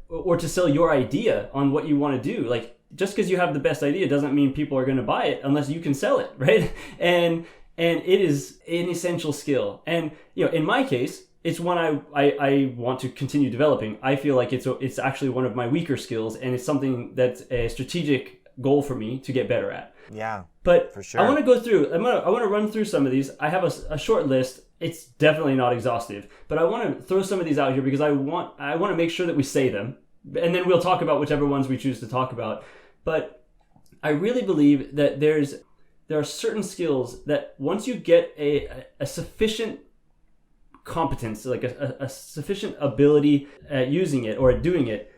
Speaker 1: or to sell your idea on what you want to do. Like, just because you have the best idea doesn't mean people are going to buy it unless you can sell it, right? And it is an essential skill. And in my case, it's one I want to continue developing. I feel like it's actually one of my weaker skills, and it's something that's a strategic goal for me to get better at.
Speaker 2: Yeah,
Speaker 1: but
Speaker 2: for sure.
Speaker 1: I want to go through. I want to run through some of these. I have a short list. It's definitely not exhaustive, but I want to throw some of these out here because I want to make sure that we say them, and then we'll talk about whichever ones we choose to talk about. But I really believe that there are certain skills that once you get a sufficient competence, like a sufficient ability at using it or at doing it,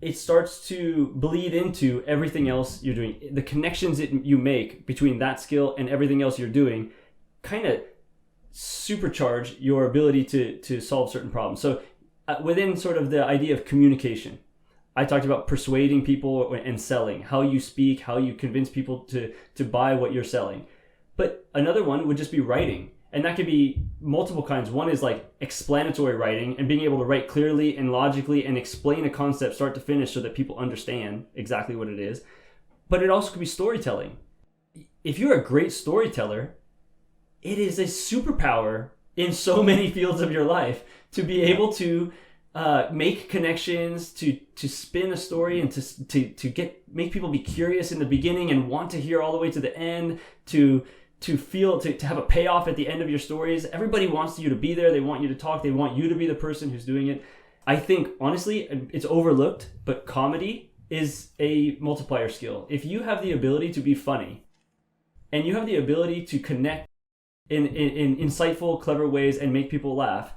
Speaker 1: it starts to bleed into everything else you're doing. The connections that you make between that skill and everything else you're doing kind of supercharge your ability to solve certain problems. So within sort of the idea of communication, I talked about persuading people and selling, how you speak, how you convince people to buy what you're selling. But another one would just be writing. And that could be multiple kinds. One is like explanatory writing and being able to write clearly and logically and explain a concept start to finish so that people understand exactly what it is. But it also could be storytelling. If you're a great storyteller, it is a superpower in so many fields of your life to be able to make connections, to spin a story, and to make people be curious in the beginning and want to hear all the way to the end, to have a payoff at the end of your stories. Everybody wants you to be there. They want you to talk. They want you to be the person who's doing it. I think, honestly, it's overlooked, but comedy is a multiplier skill. If you have the ability to be funny and you have the ability to connect in insightful, clever ways and make people laugh,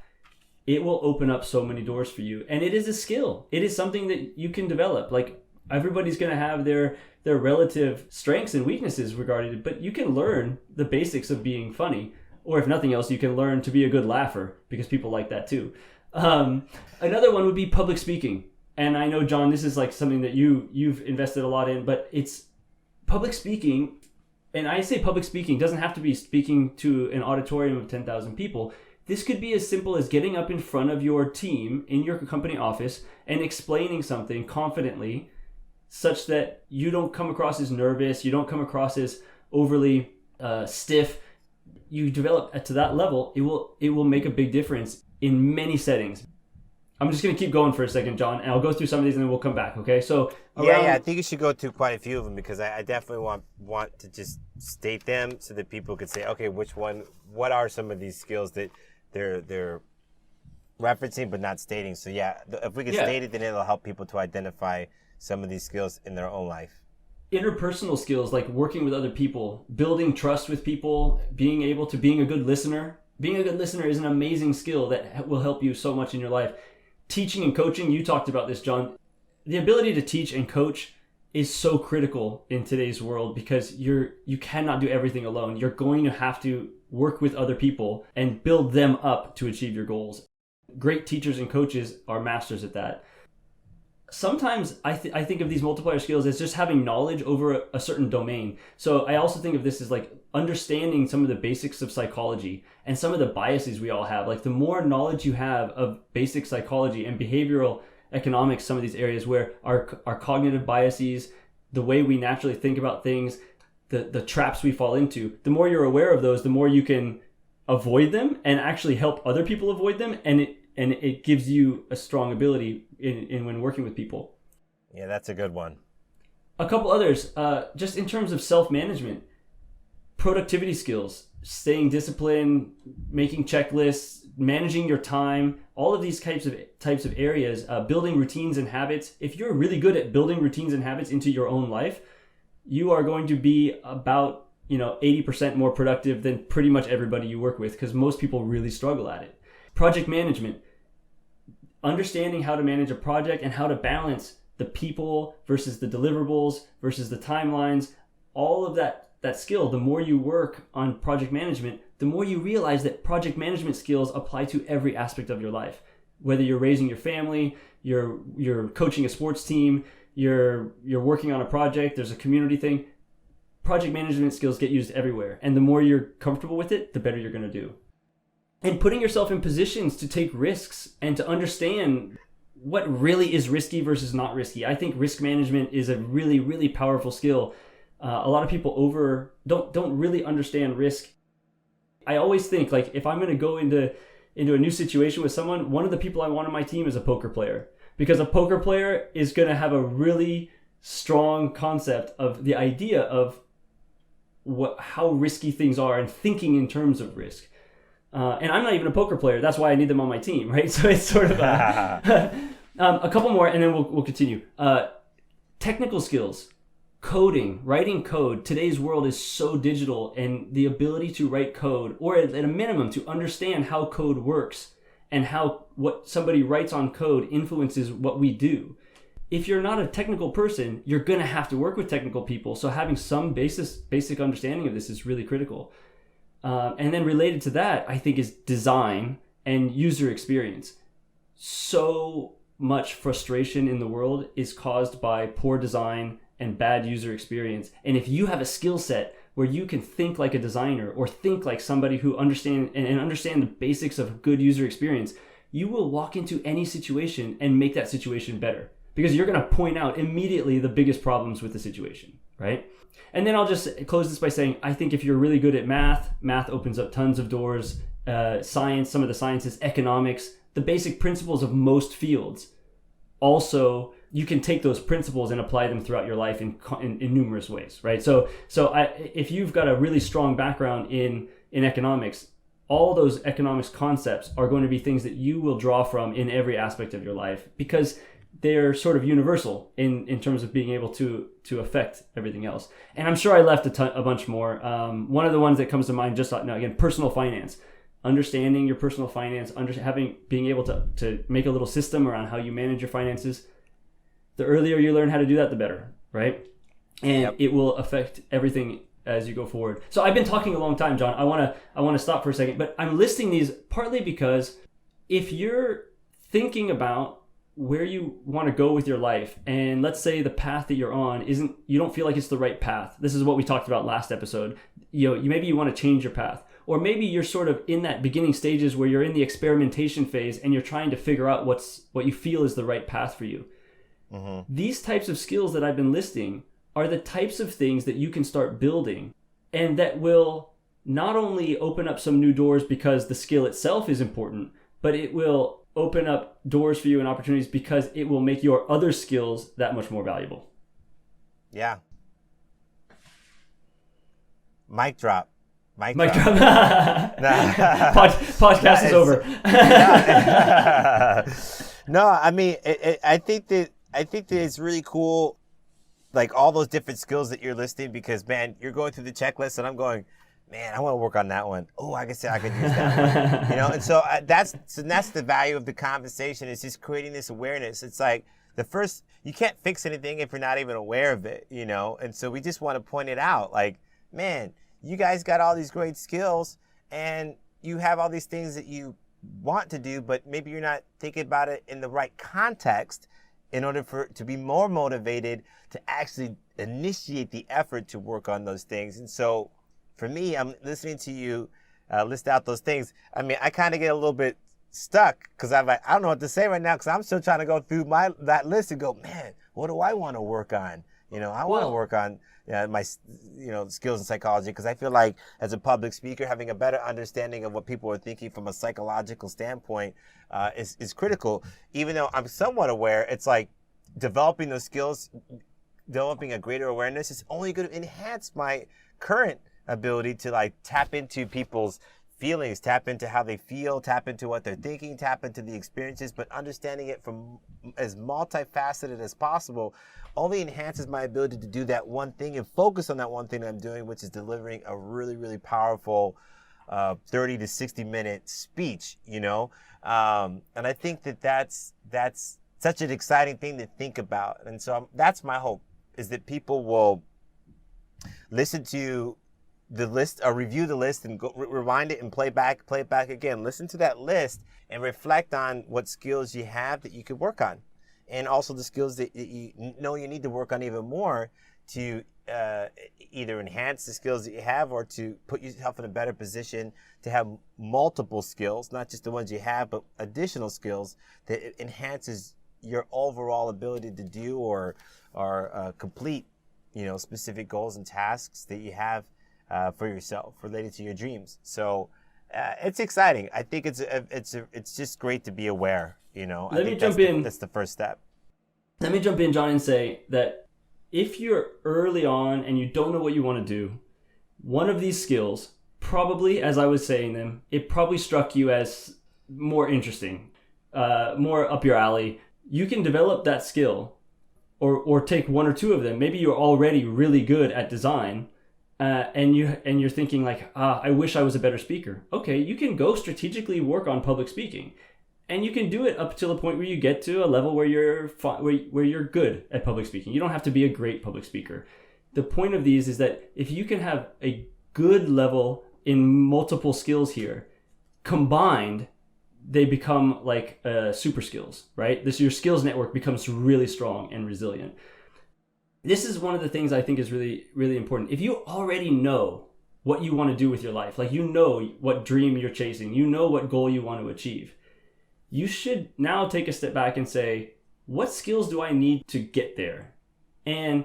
Speaker 1: it will open up so many doors for you. And it is a skill. It is something that you can develop. Like, everybody's going to have their relative strengths and weaknesses regarding it, but you can learn the basics of being funny. Or if nothing else, you can learn to be a good laugher, because people like that too. Another one would be public speaking. And I know, John, this is like something that you've invested a lot in, but it's public speaking. And I say public speaking doesn't have to be speaking to an auditorium of 10,000 people. This could be as simple as getting up in front of your team in your company office and explaining something confidently, such that you don't come across as nervous, you don't come across as overly stiff. You develop to that level, it will make a big difference in many settings. I'm just going to keep going for a second, John, and I'll go through some of these and then we'll come back, okay? So
Speaker 2: I think you should go through quite a few of them, because I definitely want to just state them so that people could say, okay, what are some of these skills that they're referencing but not stating. So if we can state it, then it'll help people to identify some of these skills in their own life.
Speaker 1: Interpersonal skills, like working with other people, building trust with people, being a good listener. Being a good listener is an amazing skill that will help you so much in your life. Teaching and coaching, you talked about this, John. The ability to teach and coach is so critical in today's world, because you cannot do everything alone. You're going to have to work with other people and build them up to achieve your goals. Great teachers and coaches are masters at that. Sometimes I think of these multiplier skills as just having knowledge over a certain domain. So I also think of this as like understanding some of the basics of psychology and some of the biases we all have. Like, the more knowledge you have of basic psychology and behavioral economics, some of these areas where our cognitive biases, the way we naturally think about things, the traps we fall into, the more you're aware of those, the more you can avoid them and actually help other people avoid them. And and it gives you a strong ability in when working with people.
Speaker 2: Yeah, that's a good one.
Speaker 1: A couple others, just in terms of self-management, productivity skills, staying disciplined, making checklists, managing your time, all of these types of areas, building routines and habits. If you're really good at building routines and habits into your own life, you are going to be about 80% more productive than pretty much everybody you work with, because most people really struggle at it. Project management, understanding how to manage a project and how to balance the people versus the deliverables versus the timelines, all of that skill. The more you work on project management, the more you realize that project management skills apply to every aspect of your life. Whether you're raising your family, you're coaching a sports team, you're working on a project, there's a community thing. Project management skills get used everywhere. And the more you're comfortable with it, the better you're going to do. And putting yourself in positions to take risks and to understand what really is risky versus not risky. I think risk management is a really, really powerful skill. A lot of people don't really understand risk. I always think, like, if I'm going to go into a new situation with someone, one of the people I want on my team is a poker player, because a poker player is going to have a really strong concept of the idea of how risky things are and thinking in terms of risk. And I'm not even a poker player. That's why I need them on my team, right? So it's sort of a couple more, and then we'll continue. Technical skills. Coding, writing code. Today's world is so digital, and the ability to write code, or at a minimum to understand how code works and how what somebody writes on code influences what we do. If you're not a technical person, you're going to have to work with technical people. So having some basic understanding of this is really critical. And then related to that, I think, is design and user experience. So much frustration in the world is caused by poor design and bad user experience. And if you have a skill set where you can think like a designer or think like somebody who understand the basics of good user experience, you will walk into any situation and make that situation better, because you're going to point out immediately the biggest problems with the situation, right? And then I'll just close this by saying, I think if you're really good at math opens up tons of doors. Science, some of the sciences, economics, the basic principles of most fields. Also, you can take those principles and apply them throughout your life in numerous ways, right? So if you've got a really strong background in economics, all those economics concepts are going to be things that you will draw from in every aspect of your life, because they're sort of universal in terms of being able to affect everything else. And I'm sure I left a bunch more. One of the ones that comes to mind just now, again, personal finance. Understanding your personal finance, being able to make a little system around how you manage your finances. The earlier you learn how to do that, the better, right? And It will affect everything as you go forward. So I've been talking a long time, John. I want to stop for a second, but I'm listing these partly because if you're thinking about where you want to go with your life, and let's say the path that you're on you don't feel like it's the right path. This is what we talked about last episode. Maybe you want to change your path. Or maybe you're sort of in that beginning stages where you're in the experimentation phase and you're trying to figure out what you feel is the right path for you. Mm-hmm. These types of skills that I've been listing are the types of things that you can start building, and that will not only open up some new doors because the skill itself is important, but it will open up doors for you and opportunities because it will make your other skills that much more valuable.
Speaker 2: Yeah. Mic drop. Mic drop.
Speaker 1: Podcast is over.
Speaker 2: No, I mean, I think that it's really cool, like all those different skills that you're listing, because, man, you're going through the checklist and I'm going, man, I want to work on that one. Oh, I could use that one. And so that's the value of the conversation, is just creating this awareness. It's like you can't fix anything if you're not even aware of it, and so we just want to point it out, like, man, you guys got all these great skills and you have all these things that you want to do, but maybe you're not thinking about it in the right context in order to be more motivated to actually initiate the effort to work on those things. And so for me, I'm listening to you list out those things. I mean, I kind of get a little bit stuck because I'm like, I don't know what to say right now, because I'm still trying to go through that list and go, man, what do I want to work on? I want to work on my skills in psychology, because I feel like as a public speaker, having a better understanding of what people are thinking from a psychological standpoint is critical. Even though I'm somewhat aware, it's like developing those skills, developing a greater awareness is only going to enhance my current ability to like tap into people's feelings, tap into how they feel, tap into what they're thinking, tap into the experiences, but understanding it from as multifaceted as possible only enhances my ability to do that one thing and focus on that one thing that I'm doing, which is delivering a really, really powerful 30 to 60 minute speech, and I think that's such an exciting thing to think about. And so that's my hope, is that people will listen to the list, or review the list and go rewind it and play it back again. Listen to that list and reflect on what skills you have that you could work on, and also the skills that you know you need to work on even more to either enhance the skills that you have or to put yourself in a better position to have multiple skills, not just the ones you have, but additional skills that it enhances your overall ability to do or complete, specific goals and tasks that you have for yourself related to your dreams. So it's exciting. I think it's just great to be aware.
Speaker 1: Let me jump in.
Speaker 2: That's the first step.
Speaker 1: Let me jump in, John, and say that if you're early on and you don't know what you want to do, one of these skills, probably, as I was saying them, it probably struck you as more interesting, more up your alley. You can develop that skill, or take one or two of them. Maybe you're already really good at design. And you're thinking like, I wish I was a better speaker. Okay, you can go strategically work on public speaking, and you can do it up till a point where you get to a level where you're good at public speaking. You don't have to be a great public speaker. The point of these is that if you can have a good level in multiple skills here, combined, they become like super skills, right? Your skills network becomes really strong and resilient. This is one of the things I think is really, really important. If you already know what you want to do with your life, like what dream you're chasing, what goal you want to achieve, you should now take a step back and say, what skills do I need to get there? And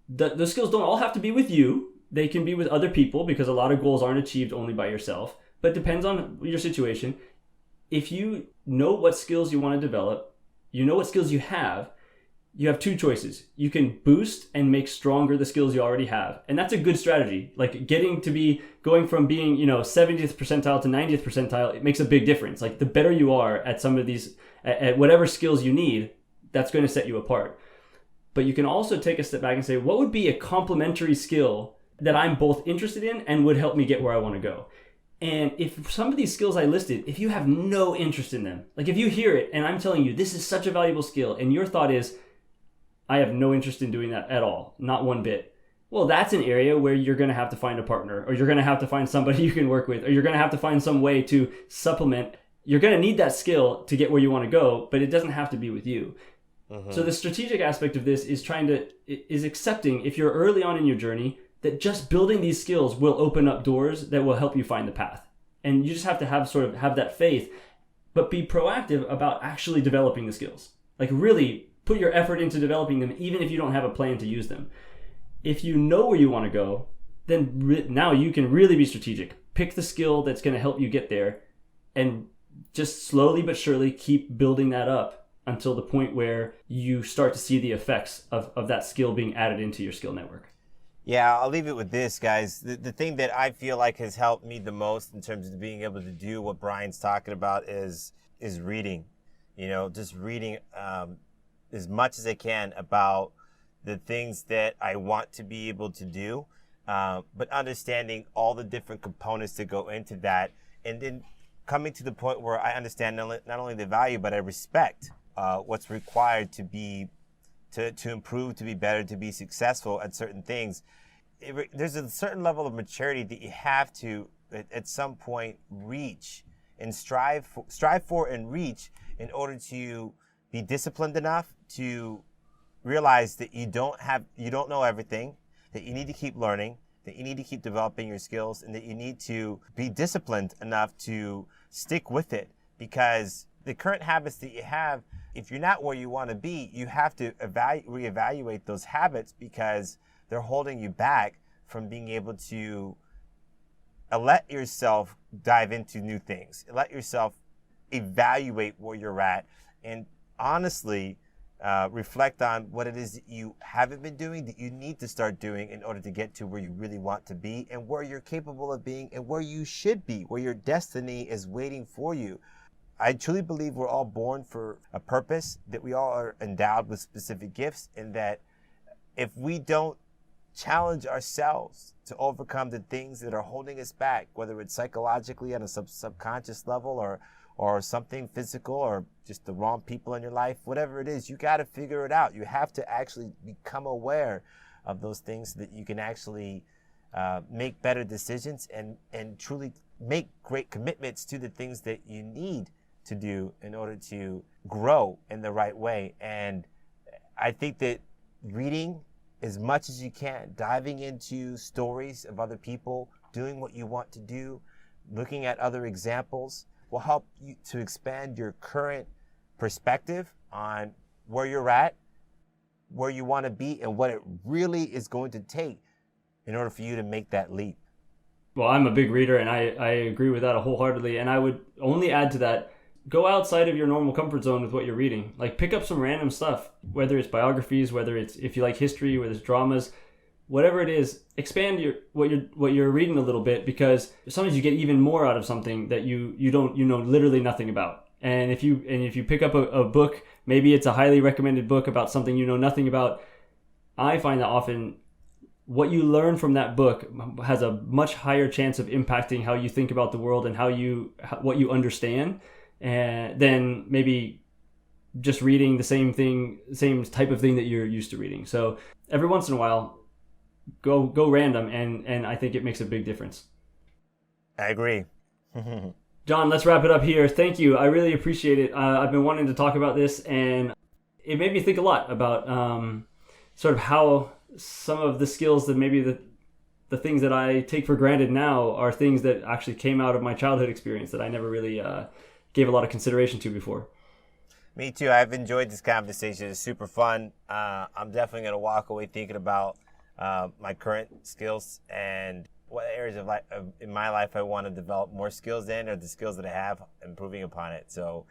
Speaker 1: the skills don't all have to be with you. They can be with other people, because a lot of goals aren't achieved only by yourself, but it depends on your situation. If you know what skills you want to develop, what skills you have two choices. You can boost and make stronger the skills you already have. And that's a good strategy. Like going from being, 70th percentile to 90th percentile, it makes a big difference. Like the better you are at some of these, at whatever skills you need, that's going to set you apart. But you can also take a step back and say, what would be a complementary skill that I'm both interested in and would help me get where I want to go? And if some of these skills I listed, if you have no interest in them, like if you hear it and I'm telling you, this is such a valuable skill, and your thought is, I have no interest in doing that at all, not one bit. Well, that's an area where you're going to have to find a partner, or you're going to have to find somebody you can work with, or you're going to have to find some way to supplement. You're going to need that skill to get where you want to go, but it doesn't have to be with you. Mm-hmm. So the strategic aspect of this is is accepting, if you're early on in your journey, that just building these skills will open up doors that will help you find the path. And you just have to have that faith, but be proactive about actually developing the skills. Like really put your effort into developing them, even if you don't have a plan to use them. If you know where you want to go, then now you can really be strategic. Pick the skill that's going to help you get there, and just slowly but surely keep building that up until the point where you start to see the effects of that skill being added into your skill network.
Speaker 2: Yeah, I'll leave it with this, guys. The thing that I feel like has helped me the most in terms of being able to do what Brian's talking about is reading. Just reading as much as I can about the things that I want to be able to do, but understanding all the different components that go into that, and then coming to the point where I understand not only the value, but I respect what's required to improve, to be better, to be successful at certain things. There's a certain level of maturity that you have to, at some point, reach and strive for and reach in order to be disciplined enough to realize that you don't know everything, that you need to keep learning, that you need to keep developing your skills, and that you need to be disciplined enough to stick with it. Because the current habits that you have, if you're not where you want to be, you have to reevaluate those habits, because they're holding you back from being able to let yourself dive into new things, let yourself evaluate where you're at, and honestly reflect on what it is that you haven't been doing that you need to start doing in order to get to where you really want to be and where you're capable of being and where you should be, where your destiny is waiting for you. I truly believe we're all born for a purpose, that we all are endowed with specific gifts, and that if we don't challenge ourselves to overcome the things that are holding us back, whether it's psychologically on a subconscious level or something physical or just the wrong people in your life, whatever it is, you got to figure it out. You have to actually become aware of those things so that you can actually make better decisions and truly make great commitments to the things that you need to do in order to grow in the right way. And I think that reading as much as you can, diving into stories of other people, doing what you want to do, looking at other examples will help you to expand your current perspective on where you're at, where you want to be, and what it really is going to take in order for you to make that leap.
Speaker 1: Well, I'm a big reader, and I agree with that wholeheartedly. And I would only add to that, go outside of your normal comfort zone with what you're reading. Like, pick up some random stuff, whether it's biographies, whether it's, if you like history, whether it's dramas, whatever it is, expand what you're reading a little bit, because sometimes you get even more out of something that you know literally nothing about. And if you pick up a book, maybe it's a highly recommended book about something you know nothing about, I find that often what you learn from that book has a much higher chance of impacting how you think about the world and what you understand, and then maybe just reading the same type of thing that you're used to reading. So every once in a while, go random, and I think it makes a big difference.
Speaker 2: I agree.
Speaker 1: Jon, let's wrap it up here. Thank you. I really appreciate it. I've been wanting to talk about this, and it made me think a lot about sort of how some of the skills that maybe the things that I take for granted now are things that actually came out of my childhood experience that I never really gave a lot of consideration to before.
Speaker 2: Me too. I've enjoyed this conversation. It's super fun. I'm definitely going to walk away thinking about my current skills and what areas of life in my life I want to develop more skills in, or the skills that I have, improving upon it. So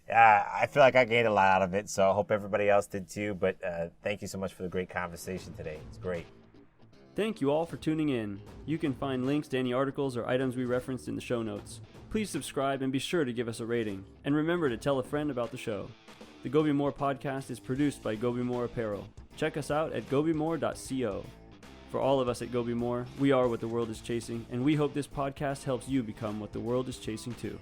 Speaker 2: I feel like I gained a lot out of it. So I hope everybody else did too. But thank you so much for the great conversation today. It's great.
Speaker 1: Thank you all for tuning in. You can find links to any articles or items we referenced in the show notes. Please subscribe and be sure to give us a rating. And remember to tell a friend about the show. The Go Be More podcast is produced by Go Be More Apparel. Check us out at gobemore.co. For all of us at Go Be More, we are what the world is chasing, and we hope this podcast helps you become what the world is chasing too.